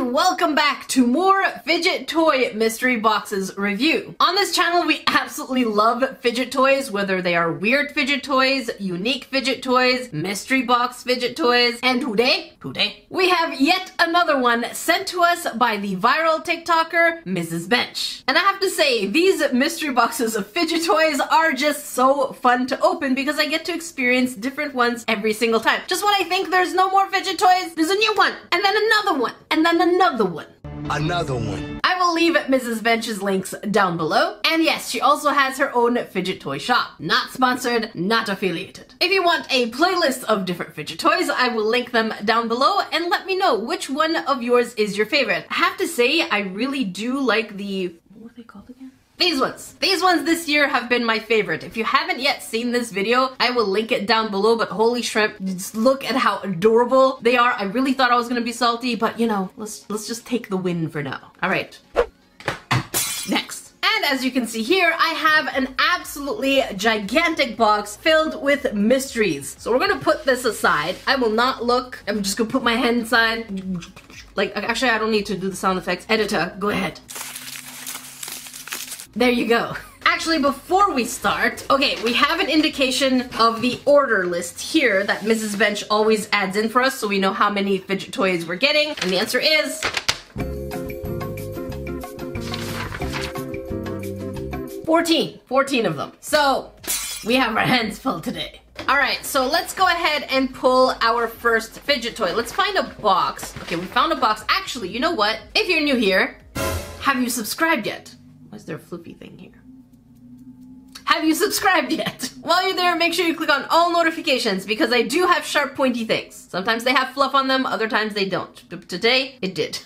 and welcome back to more Fidget Toy Mystery Boxes review. On this channel, we absolutely love fidget toys, whether they are weird fidget toys, unique fidget toys, mystery box fidget toys, and today, we have yet another one sent to us by the viral TikToker, Mrs. Bench. And I have to say, these mystery boxes of fidget toys are just so fun to open because I get to experience different ones every single time. Just when I think there's no more fidget toys, there's a new one, and then another one, and then another one. Another one. I will leave Mrs. Bench's links down below. And yes, she also has her own fidget toy shop. Not sponsored, not affiliated. If you want a playlist of different fidget toys, I will link them down below and let me know which one of yours is your favorite. I have to say, I really do like the... what are they called again? These ones. These ones this year have been my favorite. If you haven't yet seen this video, I will link it down below, but holy shrimp, just look at how adorable they are. I really thought I was gonna be salty, but you know, let's just take the win for now. All right, next. And as you can see here, I have an absolutely gigantic box filled with mysteries. So we're gonna put this aside. I will not look. I'm just gonna put my hand inside. Like, actually, I don't need to do the sound effects. Editor, go ahead. There you go. Actually, before we start, okay, we have an indication of the order list here that Mrs. Bench always adds in for us so we know how many fidget toys we're getting. And the answer is... 14 of them. So, we have our hands full today. Alright, so let's go ahead and pull our first fidget toy. Let's find a box. Okay, we found a box. Actually, you know what? If you're new here, have you subscribed yet? Why is there a floofy thing here? Have you subscribed yet? While you're there, make sure you click on all notifications because I do have sharp, pointy things. Sometimes they have fluff on them, other times they don't. Today, it did.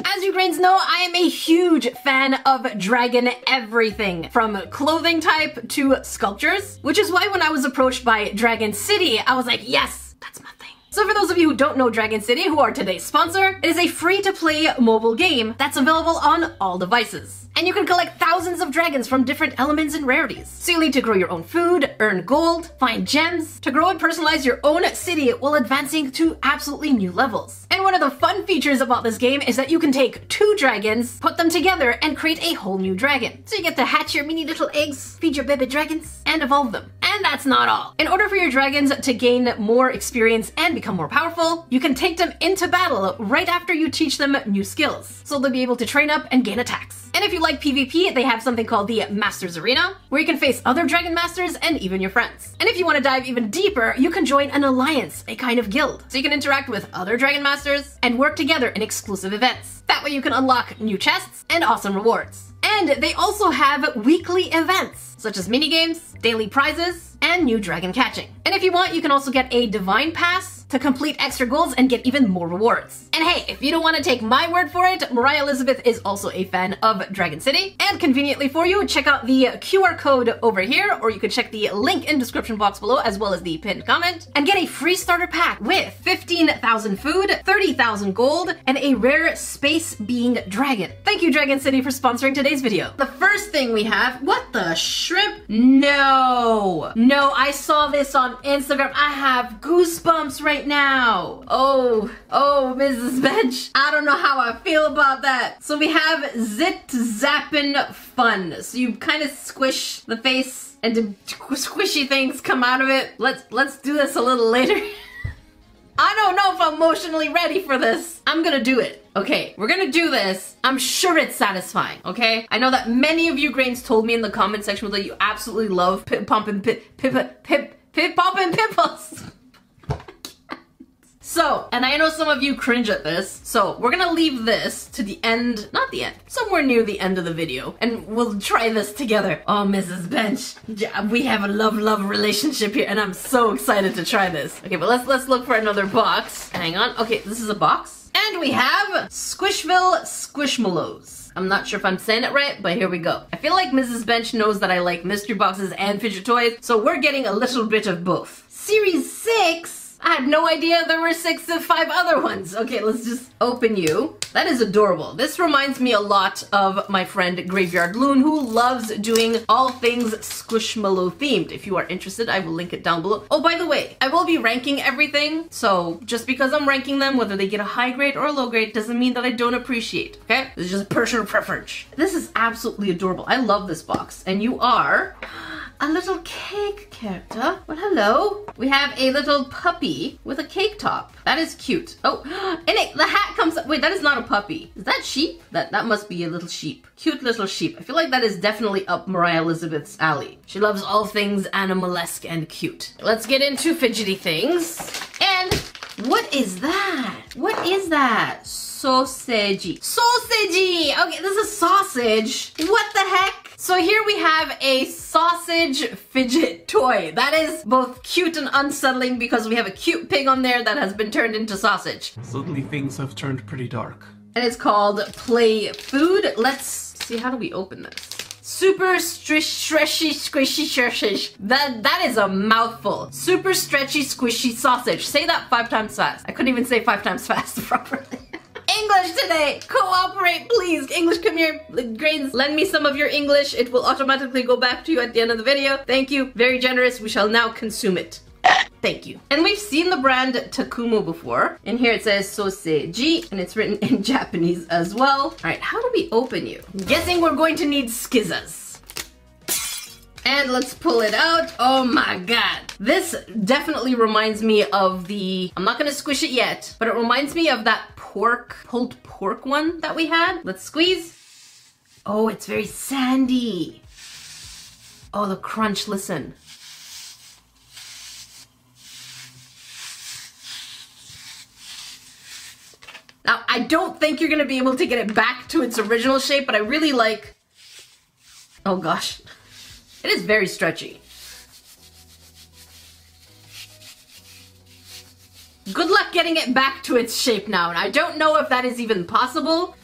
As you grains know, I am a huge fan of dragon everything, from clothing type to sculptures, which is why when I was approached by Dragon City, I was like, yes, that's my thing. So for those of you who don't know Dragon City, who are today's sponsor, it is a free-to-play mobile game that's available on all devices. And you can collect thousands of dragons from different elements and rarities. So you'll need to grow your own food, earn gold, find gems, to grow and personalize your own city while advancing to absolutely new levels. And one of the fun features about this game is that you can take 2 dragons, put them together, and create a whole new dragon. So you get to hatch your mini little eggs, feed your baby dragons, and evolve them. And that's not all. In order for your dragons to gain more experience and become more powerful, you can take them into battle right after you teach them new skills. So they'll be able to train up and gain attacks. And if you like PvP, they have something called the Masters Arena, where you can face other Dragon Masters and even your friends. And if you want to dive even deeper, you can join an alliance, a kind of guild. So you can interact with other Dragon Masters and work together in exclusive events. That way you can unlock new chests and awesome rewards. And they also have weekly events, such as minigames, daily prizes, and new dragon catching. And if you want, you can also get a Divine Pass to complete extra goals and get even more rewards. And hey, if you don't want to take my word for it, Moriah Elizabeth is also a fan of Dragon City. And conveniently for you, check out the QR code over here, or you could check the link in the description box below, as well as the pinned comment, and get a free starter pack with 15,000 food, 30,000 gold, and a rare space being dragon. Thank you, Dragon City, for sponsoring today's video. The first thing we have, what the shrimp? No, I saw this on Instagram. I have goosebumps right now. Oh, Mrs. Bench. I don't know how I feel about that. So we have Zit Zappin' Fun. So you kind of squish the face and the squishy things come out of it. Let's do this a little later. I don't know if I'm emotionally ready for this. I'm gonna do it. Okay, we're gonna do this. I'm sure it's satisfying, okay? I know that many of you grains told me in the comment section that you absolutely love pip-poppin' pimples. So, and I know some of you cringe at this, so we're gonna leave this to the end, not the end, somewhere near the end of the video, and we'll try this together. Oh, Mrs. Bench, we have a love-love relationship here, and I'm so excited to try this. Okay, but let's look for another box. Hang on, okay, this is a box. And we have SQUISHMALLOWS. I'm not sure if I'm saying it right, but here we go. I feel like Mrs. Bench knows that I like mystery boxes and fidget toys, so we're getting a little bit of both. Series 6? I had no idea there were 6 to 5 other ones. Okay, let's just open you. That is adorable. This reminds me a lot of my friend Graveyard Loon, who loves doing all things Squishmallow themed. If you are interested, I will link it down below. Oh, by the way, I will be ranking everything. So just because I'm ranking them, whether they get a high grade or a low grade, doesn't mean that I don't appreciate, okay? This is just personal preference. This is absolutely adorable. I love this box. And you are a little cake character. Well, hello. We have a little puppy with a cake top. That is cute. Oh, and the hat comes up. Wait, that is not a puppy. Is that sheep? That must be a little sheep. Cute little sheep. I feel like that is definitely up Moriah Elizabeth's alley. She loves all things animalesque and cute. Let's get into fidgety things. And what is that? What is that? Sausagey. Sausagey! Okay, this is sausage. What the heck? So here we have a sausage fidget toy. That is both cute and unsettling because we have a cute pig on there that has been turned into sausage. Suddenly things have turned pretty dark. And it's called Play Food. Let's see, how do we open this? Super stretchy, squishy sausage. That is a mouthful. Super stretchy, squishy sausage. Say that 5 times fast. I couldn't even say 5 times fast properly. English today! Cooperate, please! English, come here. Grains, lend me some of your English. It will automatically go back to you at the end of the video. Thank you. Very generous. We shall now consume it. Thank you. And we've seen the brand Takumo before. And here it says Soseji, and it's written in Japanese as well. All right, how do we open you? I'm guessing we're going to need skizzas. And let's pull it out. Oh my god. This definitely reminds me of the, I'm not gonna squish it yet, but it reminds me of that pulled pork one that we had. Let's squeeze. Oh, it's very sandy. Oh, the crunch, listen. Now, I don't think you're gonna be able to get it back to its original shape, but I really like, oh gosh. It is very stretchy. Good luck getting it back to its shape now, and I don't know if that is even possible,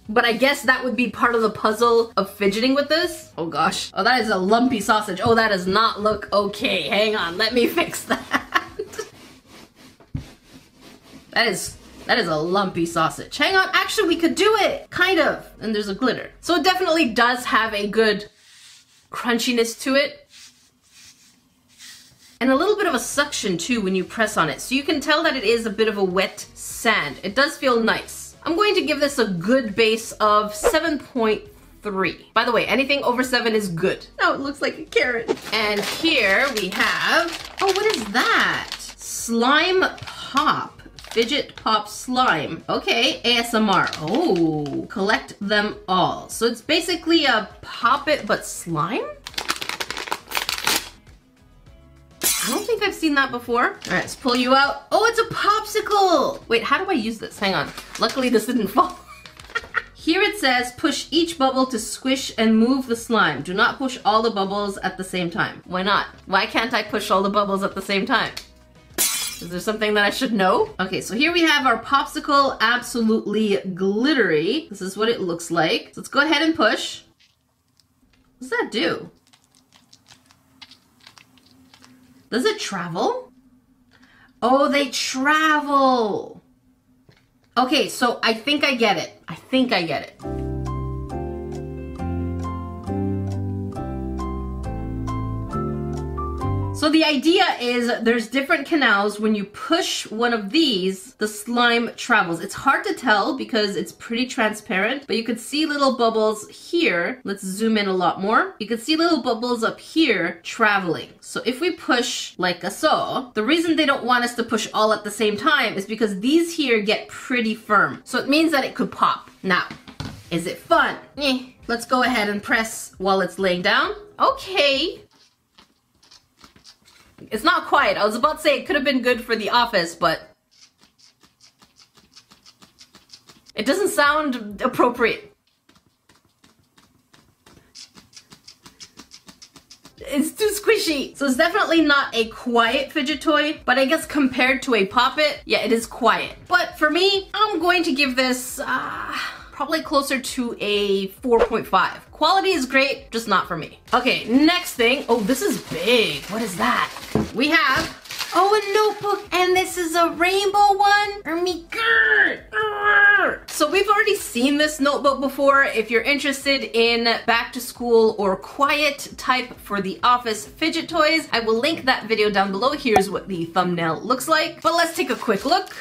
but I guess that would be part of the puzzle of fidgeting with this. Oh gosh. Oh, that is a lumpy sausage. Oh, that does not look okay. Hang on, let me fix that. That is a lumpy sausage. Hang on, actually we could do it, kind of. And there's a glitter. So it definitely does have a good crunchiness to it. And a little bit of a suction too when you press on it. So you can tell that it is a bit of a wet sand. It does feel nice. I'm going to give this a good base of 7.3. By the way, anything over 7 is good. Oh, it looks like a carrot. And here we have, oh, what is that? Slime Pop. Fidget Pop Slime. Okay, ASMR. Oh, collect them all. So it's basically a Pop It but slime? I don't think I've seen that before. All right, let's pull you out. Oh, it's a popsicle. Wait, how do I use this? Hang on. Luckily this didn't fall. Here it says, push each bubble to squish and move the slime. Do not push all the bubbles at the same time. Why not? Why can't I push all the bubbles at the same time? Is there something that I should know? Okay, so here we have our popsicle, absolutely glittery. This is what it looks like. So let's go ahead and push. What does that do? Does it travel? Oh, they travel. Okay, so I think I get it. I think I get it. So the idea is there's different canals. When you push one of these, the slime travels. It's hard to tell because it's pretty transparent, but you could see little bubbles here. Let's zoom in a lot more. You can see little bubbles up here traveling. So if we push like so, the reason they don't want us to push all at the same time is because these here get pretty firm. So it means that it could pop. Now, is it fun? Let's go ahead and press while it's laying down. Okay. It's not quiet. I was about to say it could have been good for the office, but it doesn't sound appropriate. It's too squishy. So it's definitely not a quiet fidget toy, but I guess compared to a Pop It, yeah, it is quiet. But for me, I'm going to give this probably closer to a 4.5. Quality is great, just not for me. Okay, next thing. Oh, this is big. What is that? We have Oh, a notebook, and this is a rainbow one? So we've already seen this notebook before. If you're interested in back to school or quiet type for the office fidget toys, I will link that video down below. Here's what the thumbnail looks like. But let's take a quick look.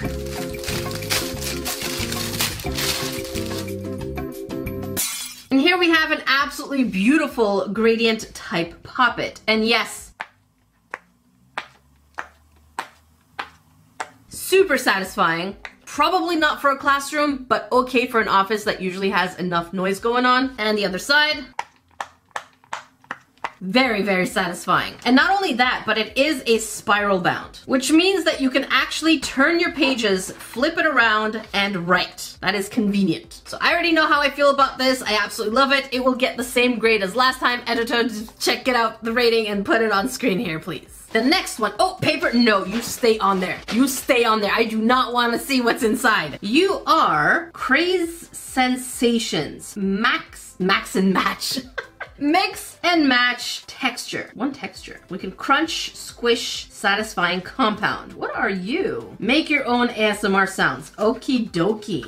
And here we have an absolutely beautiful gradient type poppet. And yes, super satisfying. Probably not for a classroom, but okay for an office that usually has enough noise going on. And the other side, very, very satisfying. And not only that, but it is a spiral bound, which means that you can actually turn your pages, flip it around, and write. That is convenient. So I already know how I feel about this. I absolutely love it. It will get the same grade as last time. Editor, just check it out, the rating, and put it on screen here, please. The next one, oh, paper, no, you stay on there. You stay on there. I do not want to see what's inside. You are Craze Sensations Max and Match. Mix and match texture. One texture. We can crunch, squish, satisfying compound. What are you? Make your own ASMR sounds. Okie dokie.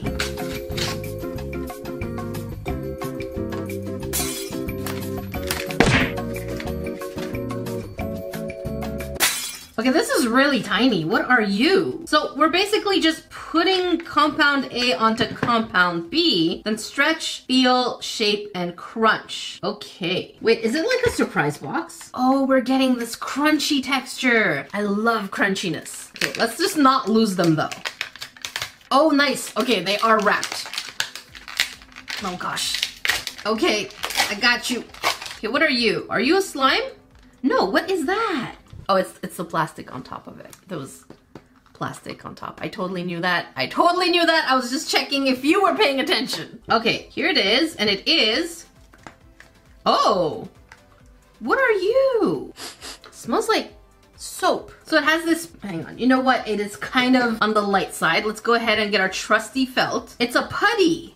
Okay, this is really tiny. What are you? So we're basically just putting compound A onto compound B, then stretch, feel, shape, and crunch. Okay. Wait, is it like a surprise box? Oh, we're getting this crunchy texture. I love crunchiness. Okay, let's just not lose them though. Oh, nice. Okay, they are wrapped. Oh gosh. Okay, I got you. Okay, what are you? Are you a slime? No, what is that? Oh, it's the plastic on top of it. There was plastic on top. I totally knew that. I totally knew that. I was just checking if you were paying attention. Okay, here it is, and it is... Oh! What are you? It smells like soap. So it has this... Hang on. You know what? It is kind of on the light side. Let's go ahead and get our trusty felt. It's a putty.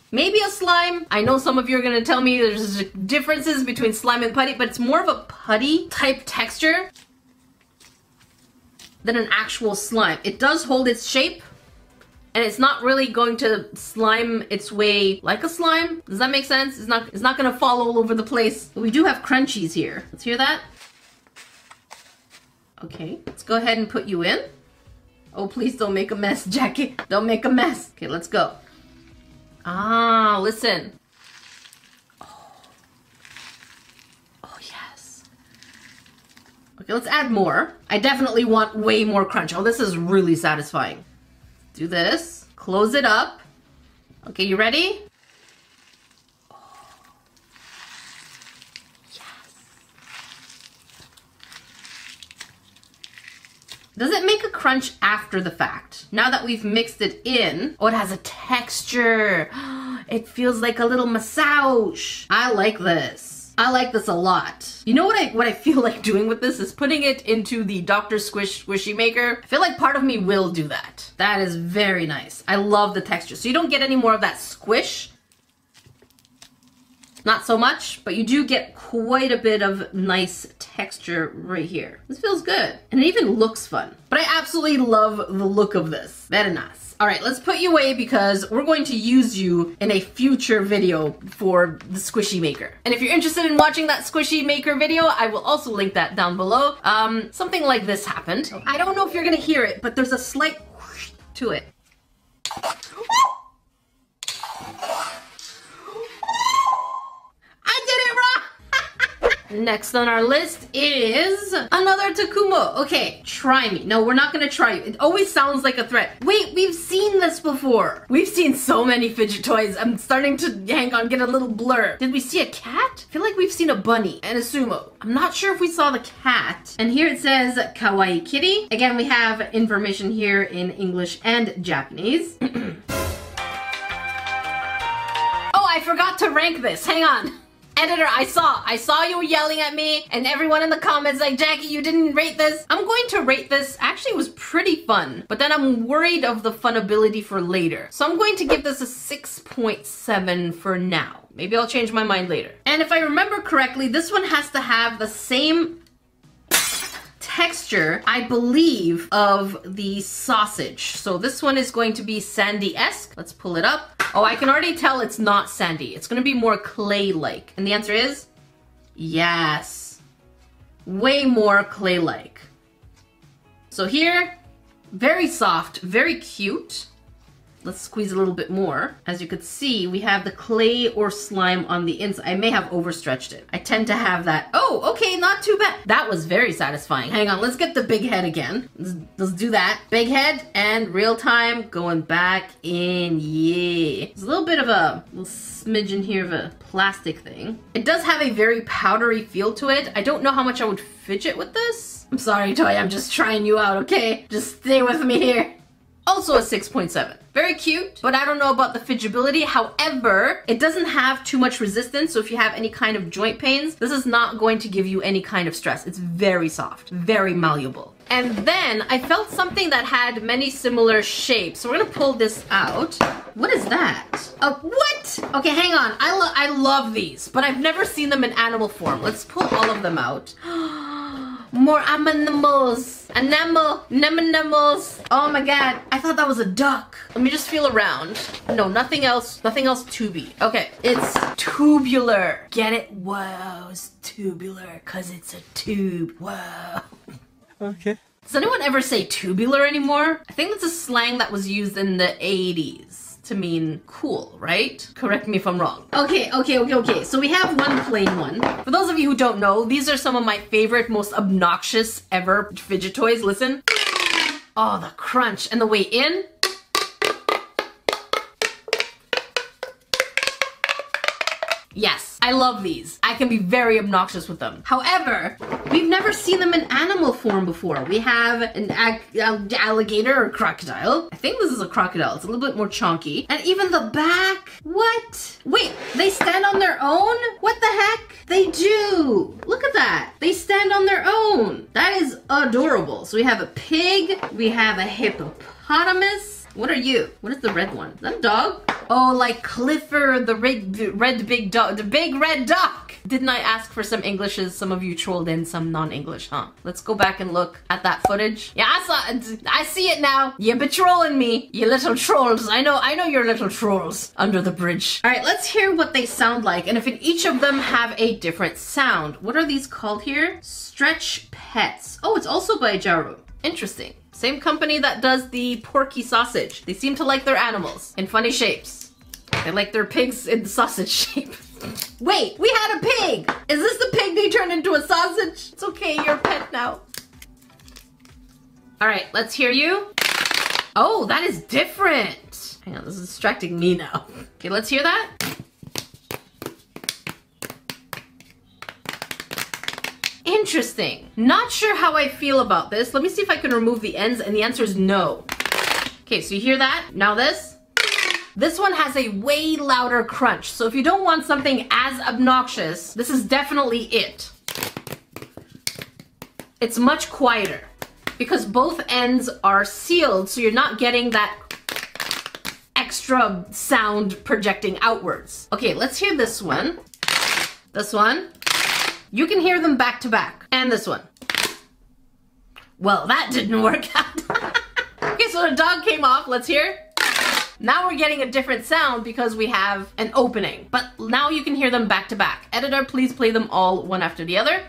Maybe a slime. I know some of you are gonna tell me there's differences between slime and putty, but it's more of a putty type texture than an actual slime. It does hold its shape, and it's not really going to slime its way like a slime. Does that make sense? It's not gonna fall all over the place. But we do have crunchies here. Let's hear that. Okay, let's go ahead and put you in. Oh, please don't make a mess, Jackie. Don't make a mess. Okay, let's go. Ah, listen. Oh, yes. Okay, let's add more. I definitely want way more crunch. Oh, this is really satisfying. Do this. Close it up. Okay, you ready? Oh, yes. Does it make a crunch after the fact? Now that we've mixed it in, oh, it has a texture. It feels like a little massage. I like this. I like this a lot. You know what I feel like doing with this is putting it into the Dr. Squish Squishy Maker. I feel like part of me will do that. That is very nice. I love the texture. So you don't get any more of that squish. Not so much, but you do get quite a bit of nice texture right here. This feels good. And it even looks fun. But I absolutely love the look of this. Very nice. All right, let's put you away because we're going to use you in a future video for the Squishy Maker. And if you're interested in watching that Squishy Maker video, I will also link that down below. Something like this happened. I don't know if you're gonna hear it, but there's a slight whoosh to it. Next on our list is another Takumo. Okay, try me. No, we're not gonna try you. It always sounds like a threat. Wait, we've seen this before. We've seen so many fidget toys. I'm starting to, hang on, get a little blur. Did we see a cat? I feel like we've seen a bunny and a sumo. I'm not sure if we saw the cat. And here it says Kawaii Kitty. Again, we have information here in English and Japanese. Oh, I forgot to rank this. Hang on. Editor, I saw you yelling at me and everyone in the comments like, Jackie, you didn't rate this. I'm going to rate this. Actually, it was pretty fun, but then I'm worried of the funability for later. So I'm going to give this a 6.7 for now. Maybe I'll change my mind later. And if I remember correctly, this one has to have the same texture, I believe, of the sausage. So this one is going to be sandy-esque. Let's pull it up. Oh, I can already tell it's not sandy. It's gonna be more clay-like. And the answer is yes. Way more clay-like. So here, very soft, very cute. Let's squeeze a little bit more. As you could see, we have the clay or slime on the inside. I may have overstretched it. I tend to have that. Oh, okay, not too bad. That was very satisfying. Hang on, let's get the big head again. Let's do that. Big head and real time going back in, yeah. There's a little bit of a little smidgen here of a plastic thing. It does have a very powdery feel to it. I don't know how much I would fidget with this. I'm sorry, Toy, I'm just trying you out, okay? Just stay with me here. Also a 6.7. Very cute, but I don't know about the fidgetability. However, it doesn't have too much resistance, so if you have any kind of joint pains, this is not going to give you any kind of stress. It's very soft, very malleable. And then I felt something that had many similar shapes. So we're gonna pull this out. What is that? What? Okay, hang on. I love these, but I've never seen them in animal form. Let's pull all of them out. More animals. Animals. Oh my god. I thought that was a duck. Let me just feel around. No, nothing else tubey. Okay, it's tubular. Get it? Whoa, it's tubular because it's a tube. Whoa. Okay. Does anyone ever say tubular anymore? I think that's a slang that was used in the 80s. To mean cool, right? Correct me if I'm wrong. Okay. So we have one plain one. For those of you who don't know, these are some of my favorite, most obnoxious ever fidget toys. Listen. Oh, the crunch and the way in. Yes, I love these. I can be very obnoxious with them. However, we've never seen them in animal form before. We have an alligator or crocodile. I think this is a crocodile. It's a little bit more chunky. And even the back. What? Wait, they stand on their own? What the heck? They do. Look at that. They stand on their own. That is adorable. So we have a pig. We have a hippopotamus. What are you? What is the red one? Is that a dog? Oh, like Clifford, the red big dog, the big red duck. Didn't I ask for some Englishes? Some of you trolled in some non-English, huh? Let's go back and look at that footage. Yeah, I see it now. You be trolling me, you little trolls. I know you're little trolls under the bridge. All right, let's hear what they sound like. And if each of them have a different sound. What are these called here? Stretch Pets. Oh, it's also by Jaru. Interesting. Same company that does the porky sausage. They seem to like their animals in funny shapes. They like their pigs in the sausage shape. Wait, we had a pig! Is this the pig they turned into a sausage? It's okay, you're a pet now. All right, let's hear you. Oh, that is different. Hang on, this is distracting me now. Okay, let's hear that. Interesting. Not sure how I feel about this. Let me see if I can remove the ends, and the answer is no. Okay, so you hear that? Now this? This one has a way louder crunch. So if you don't want something as obnoxious, this is definitely it. It's much quieter because both ends are sealed, so you're not getting that extra sound projecting outwards. Okay, let's hear this one. This one. You can hear them back to back. And this one. Well, that didn't work out. Okay, so the dog came off. Let's hear. Now we're getting a different sound because we have an opening. But now you can hear them back to back. Editor, please play them all one after the other.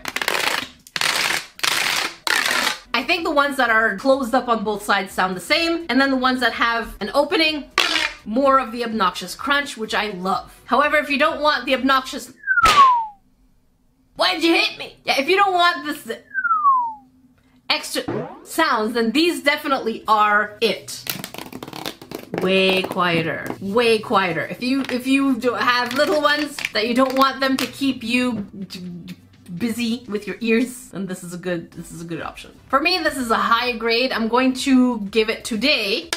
I think the ones that are closed up on both sides sound the same. And then the ones that have an opening, more of the obnoxious crunch, which I love. However, if you don't want the obnoxious... Why'd you hit me? Yeah, if you don't want this extra sounds, then these definitely are it. Way quieter. Way quieter. If you have little ones that you don't want them to keep you busy with your ears, then this is a good option. For me, this is a high grade. I'm going to give it today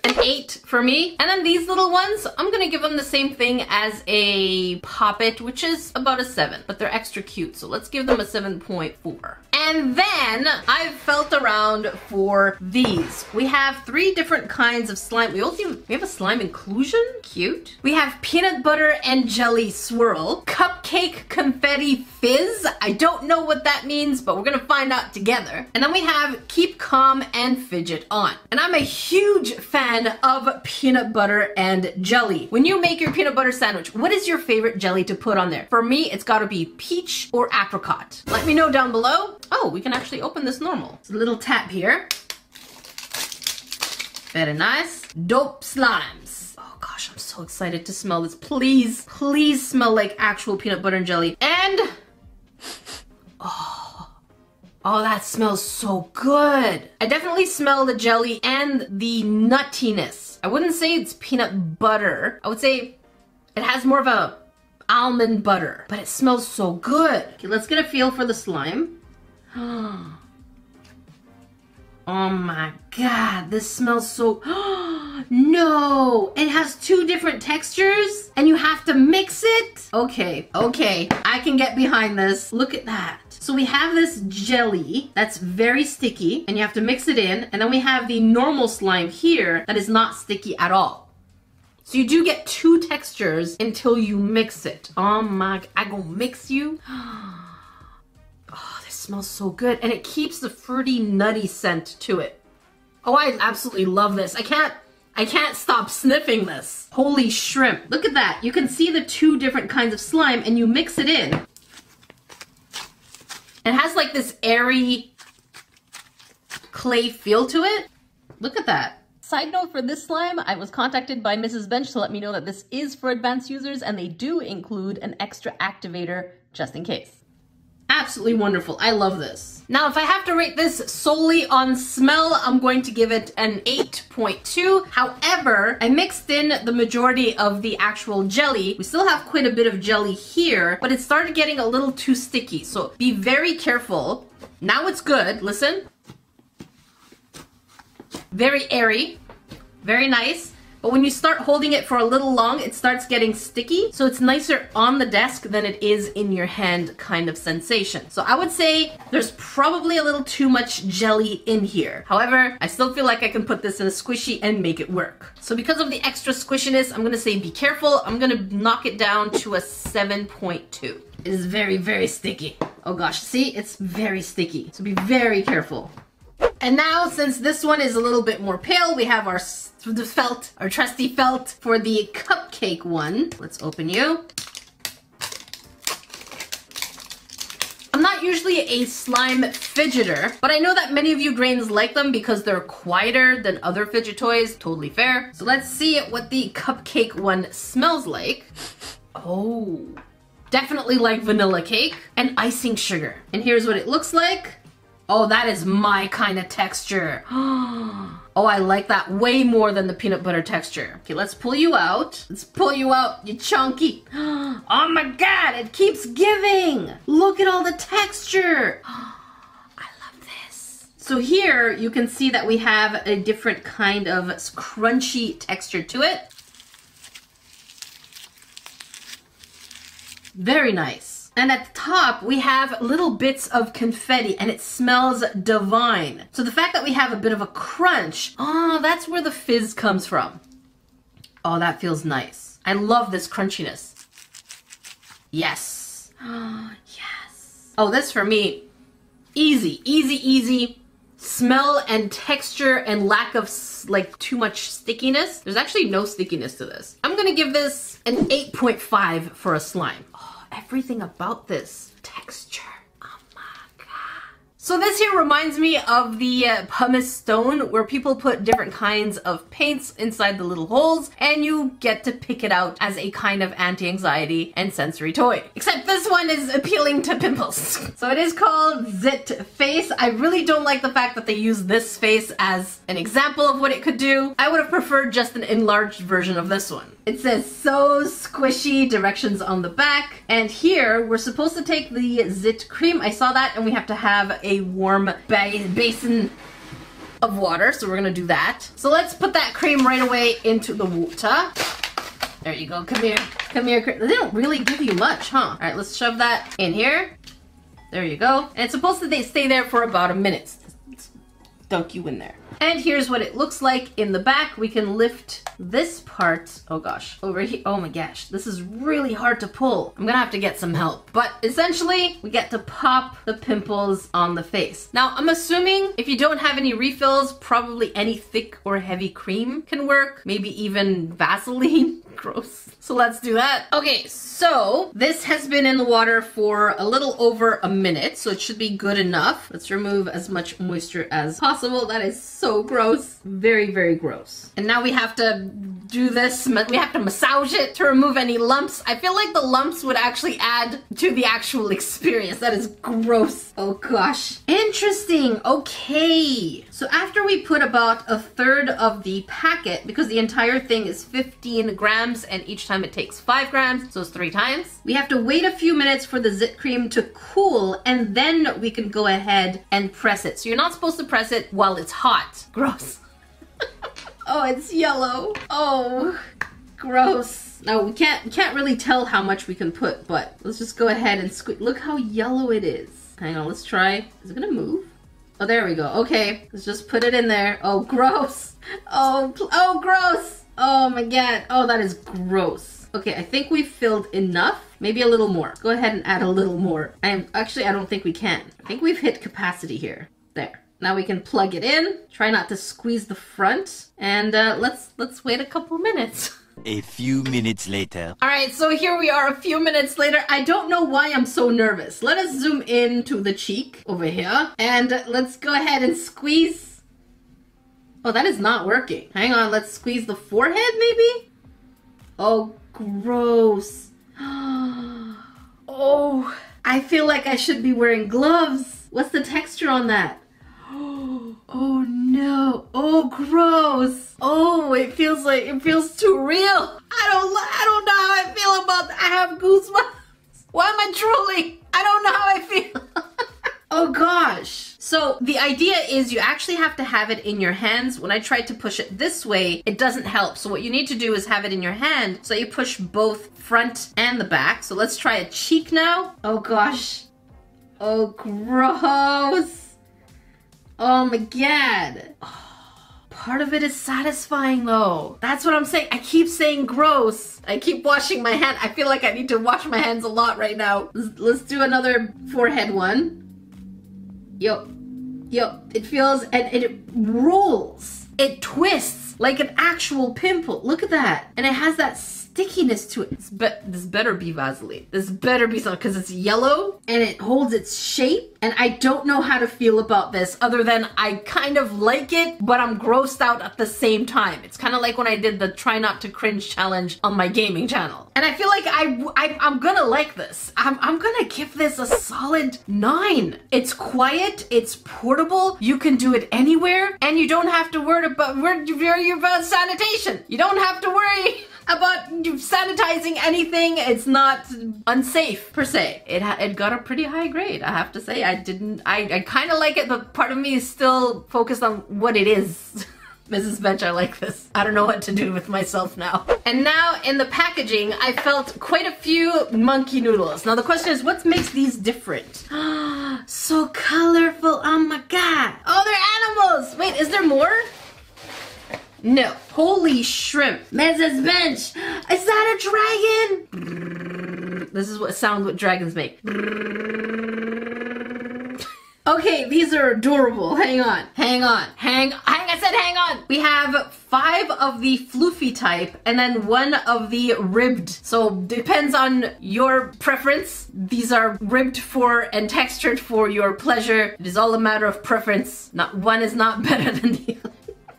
an 8 for me. And then these little ones, I'm gonna give them the same thing as a Poppet, which is about a 7, but they're extra cute. So let's give them a 7.4. And then I've felt around for these. We have 3 different kinds of slime. We have a slime inclusion, cute. We have peanut butter and jelly swirl, cupcake confetti fizz. I don't know what that means, but we're gonna find out together. And then we have keep calm and fidget on. And I'm a huge fan of peanut butter and jelly. When you make your peanut butter sandwich, what is your favorite jelly to put on there? For me, it's gotta be peach or apricot. Let me know down below. Oh, we can actually open this normal. It's a little tap here. Very nice. Dope slimes. Oh gosh, I'm so excited to smell this. Please, please smell like actual peanut butter and jelly. And, oh, that smells so good. I definitely smell the jelly and the nuttiness. I wouldn't say it's peanut butter. I would say it has more of a almond butter, but it smells so good. Okay, let's get a feel for the slime. Oh my god, this smells so... No! It has 2 different textures and you have to mix it? Okay, okay, I can get behind this. Look at that. So we have this jelly that's very sticky and you have to mix it in, and then we have the normal slime here that is not sticky at all. So you do get 2 textures until you mix it. Oh my, I gonna mix you? Oh, this smells so good. And it keeps the fruity, nutty scent to it. Oh, I absolutely love this. I can't stop sniffing this. Holy shrimp. Look at that. You can see the 2 different kinds of slime and you mix it in. It has like this airy clay feel to it. Look at that. Side note for this slime, I was contacted by Mrs. Bench to let me know that this is for advanced users and they do include an extra activator just in case. Absolutely wonderful. I love this. Now, if I have to rate this solely on smell, I'm going to give it an 8.2. However, I mixed in the majority of the actual jelly. We still have quite a bit of jelly here, but it started getting a little too sticky. So be very careful. Now it's good. Listen. Very airy, very nice. But when you start holding it for a little long, it starts getting sticky. So it's nicer on the desk than it is in your hand kind of sensation. So I would say there's probably a little too much jelly in here. However, I still feel like I can put this in a squishy and make it work. So because of the extra squishiness, I'm gonna say be careful. I'm gonna knock it down to a 7.2. It is very, very sticky. Oh gosh, see, it's very sticky. So be very careful. And now, since this one is a little bit more pale, we have our felt, our trusty felt for the cupcake one. Let's open you. I'm not usually a slime fidgeter, but I know that many of you grains like them because they're quieter than other fidget toys. Totally fair. So let's see what the cupcake one smells like. Oh, definitely like vanilla cake and icing sugar. And here's what it looks like. Oh, that is my kind of texture. Oh, I like that way more than the peanut butter texture. Okay, let's pull you out. Let's pull you out, you chunky. Oh my god, it keeps giving. Look at all the texture. I love this. So here you can see that we have a different kind of crunchy texture to it. Very nice. And at the top, we have little bits of confetti and it smells divine. So the fact that we have a bit of a crunch, oh, that's where the fizz comes from. Oh, that feels nice. I love this crunchiness. Yes. Oh, yes. Oh, this for me, easy, easy, easy. Smell and texture and lack of like too much stickiness. There's actually no stickiness to this. I'm gonna give this an 8.5 for a slime. Everything about this texture. Oh my god. So this here reminds me of the pumice stone where people put different kinds of paints inside the little holes and you get to pick it out as a kind of anti-anxiety and sensory toy. Except this one is appealing to pimples. So it is called Zit Face. I really don't like the fact that they use this face as an example of what it could do. I would have preferred just an enlarged version of this one. It says so squishy, directions on the back. And here we're supposed to take the Zit cream. I saw that and we have to have a warm basin of water. So we're gonna do that. So let's put that cream right away into the water. There you go, come here. Come here, they don't really give you much, huh? All right, let's shove that in here. There you go. And it's supposed to stay there for about a minute. Dunk you in there. And here's what it looks like in the back. We can lift this part, oh gosh, over here. Oh my gosh, this is really hard to pull. I'm gonna have to get some help. But essentially, we get to pop the pimples on the face. Now, I'm assuming if you don't have any refills, probably any thick or heavy cream can work. Maybe even Vaseline. Gross. So let's do that. Okay, so this has been in the water for a little over a minute, so it should be good enough. Let's remove as much moisture as possible. That is so gross. Very, very gross. And now we have to do this. We have to massage it to remove any lumps. I feel like the lumps would actually add to the actual experience. That is gross. Oh gosh. Interesting. Okay. So after we put about a third of the packet, because the entire thing is 15 grams, and each time it takes 5 grams, so it's 3 times. We have to wait a few minutes for the zit cream to cool, and then we can go ahead and press it. So you're not supposed to press it while it's hot. Gross. Oh, it's yellow. Oh, gross. Now we can't really tell how much we can put, but let's just go ahead and squeeze. Look how yellow it is. Hang on, let's try. Is it gonna move? Oh, there we go. Okay, let's just put it in there. Oh, gross. Oh, gross. Oh my god. Oh, that is gross. Okay, I think we've filled enough. Maybe a little more. Go ahead and add a little more. Actually, I don't think we can. I think we've hit capacity here. There. Now we can plug it in. Try not to squeeze the front. And let's wait a couple minutes. A few minutes later. All right, so here we are a few minutes later. I don't know why I'm so nervous. Let us zoom in to the cheek over here. And let's go ahead and squeeze. Oh, that is not working. Hang on, let's squeeze the forehead maybe? Oh, gross. Oh, I feel like I should be wearing gloves. What's the texture on that? Oh no. Oh, gross. Oh, it feels too real. I don't know how I feel about that. I have goosebumps. Why am I drooling? I don't know how I feel. Oh gosh. So the idea is you actually have to have it in your hands. When I tried to push it this way, it doesn't help. So what you need to do is have it in your hand so you push both front and the back. So let's try a cheek now. Oh gosh. Oh, gross. Oh my god. Oh, part of it is satisfying though. That's what I'm saying. I keep saying gross. I keep washing my hand. I feel like I need to wash my hands a lot right now. Let's do another forehead one. Yo, it feels, and it rolls. It twists like an actual pimple. Look at that. And it has that stickiness to it. This better be Vaseline. This better be something, because it's yellow and it holds its shape. And I don't know how to feel about this other than I kind of like it, but I'm grossed out at the same time. It's kind of like when I did the try not to cringe challenge on my gaming channel. And I feel like I'm gonna like this. I'm gonna give this a solid 9. It's quiet, it's portable, you can do it anywhere, and you don't have to worry about sanitation. You don't have to worry about sanitizing anything. It's not unsafe per se. It got a pretty high grade, I have to say. I kind of like it, but part of me is still focused on what it is. Mrs. Bench, I like this. I don't know what to do with myself now. And now in the packaging, I felt quite a few monkey noodles. Now the question is, what makes these different? So colorful, oh my god. Oh, they're animals. Wait, is there more? No. Holy shrimp. Mrs. Bench, is that a dragon? This is what dragons make. Okay, these are adorable. Hang on. I said hang on. We have 5 of the floofy type and then 1 of the ribbed. So depends on your preference. These are ribbed for and textured for your pleasure. It is all a matter of preference. Not one is not better than the other.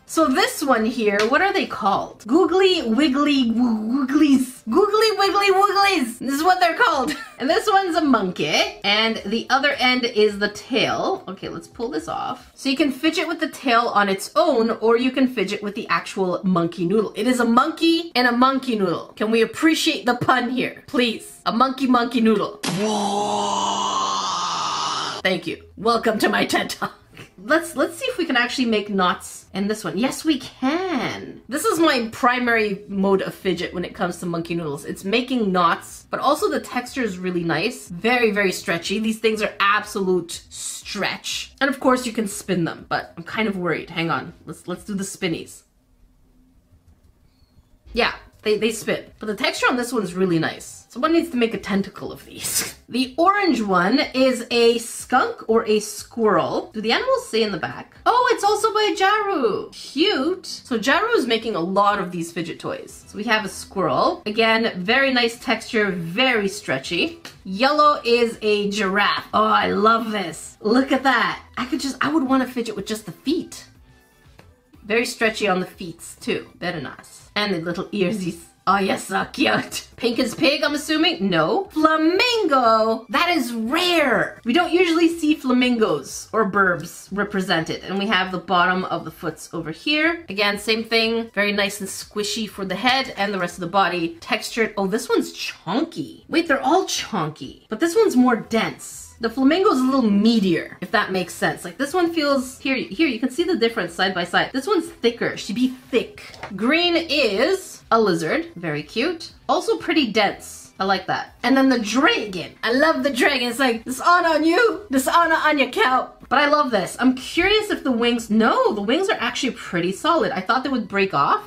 So this one here, what are they called? Googly Wiggly Wooglies. Googly Wiggly Wooglies. This is what they're called. And this one's a monkey. And the other end is the tail. Okay, let's pull this off. So you can fidget with the tail on its own, or you can fidget with the actual monkey noodle. It is a monkey and a monkey noodle. Can we appreciate the pun here? Please. A monkey noodle. Thank you. Welcome to my TED Talk. Let's see if we can actually make knots in this one. Yes, we can. This is my primary mode of fidget when it comes to monkey noodles. It's making knots, but also the texture is really nice. Very, very stretchy. These things are absolute stretch. And of course you can spin them, but I'm kind of worried. Hang on. Let's do the spinnies. Yeah, they spin. But the texture on this one is really nice. Someone needs to make a tentacle of these. The orange one is a skunk or a squirrel. Do the animals say in the back? Oh, it's also by Jaru. Cute. So Jaru is making a lot of these fidget toys. So we have a squirrel. Again, very nice texture, very stretchy. Yellow is a giraffe. Oh, I love this. Look at that. I would want to fidget with just the feet. Very stretchy on the feet too. Very nice. And the little earsies. Oh, yes, so cute. Pink is pig, I'm assuming? No. Flamingo! That is rare. We don't usually see flamingos or burbs represented. And we have the bottom of the foots over here. Again, same thing. Very nice and squishy for the head and the rest of the body. Textured. Oh, this one's chunky. Wait, they're all chunky. But this one's more dense. The flamingo is a little meatier, if that makes sense. Like this one feels, here you can see the difference side by side. This one's thicker, should be thick. Green is a lizard, very cute. Also pretty dense, I like that. And then the dragon, I love the dragon. It's like, dishonor on you, dishonor on your cow. But I love this. I'm curious if the wings, no, the wings are actually pretty solid. I thought they would break off,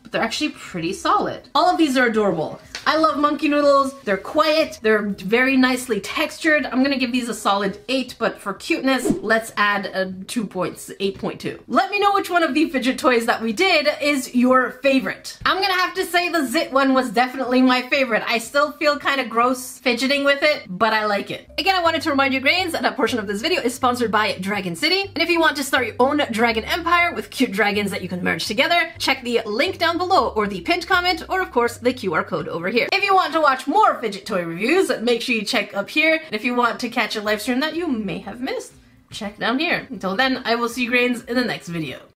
but they're actually pretty solid. All of these are adorable. I love monkey noodles. They're quiet. They're very nicely textured. I'm gonna give these a solid 8, but for cuteness, let's add 2 points, 8.2. Let me know which one of the fidget toys that we did is your favorite. I'm gonna have to say the Zit one was definitely my favorite. I still feel kind of gross fidgeting with it, but I like it. Again, I wanted to remind you, Grains, that a portion of this video is sponsored by Dragon City. And if you want to start your own dragon empire with cute dragons that you can merge together, check the link down below or the pinned comment, or of course the QR code over here. If you want to watch more fidget toy reviews, make sure you check up here. And if you want to catch a live stream that you may have missed, check down here. Until then, I will see you, Grains, in the next video.